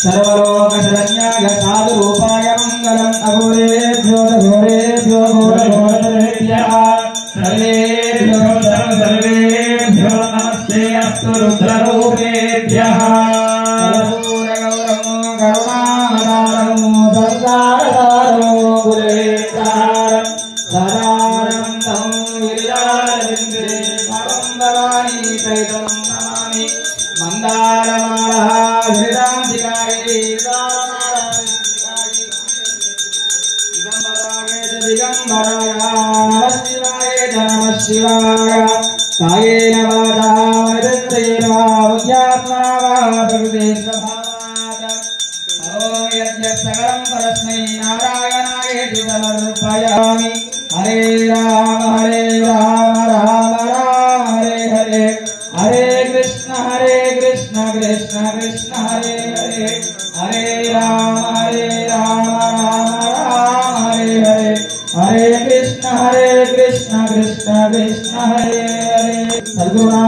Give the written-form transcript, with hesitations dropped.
सर्वलोकशरण्याय साधुरूपाय मङ्गलम् अघोरेभ्यो घोरेभ्यो घोरघोरेभ्यः सर्वेभ्यो सर्वेभ्यो नमस्ते अस्तु रुद्ररूपेभ्यः गौरगौरमो करुणावतारमो संसारसारो गुरुवेदारम् सदारं तं गिरिजारविन्दे भवं भवानी कैतं नमामि मन्दारमालः हृदान्तिकायै दिगम्बराय नमः शिवाय कायेन वाचा मृतेन वा बुद्ध्यात्मना वा प्रकृते स्वभावात् करोमि यद्यत् सकलं परस्मै नारायणायेति समर्पयामि हरे राम राम राम हरे हरे हरे कृष्ण कृष्ण कृष्ण हरे हरे हरे राम राम राम हरे हरे हरे कृष्ण कृष्ण कृष्ण हरे हरे सद्गुणा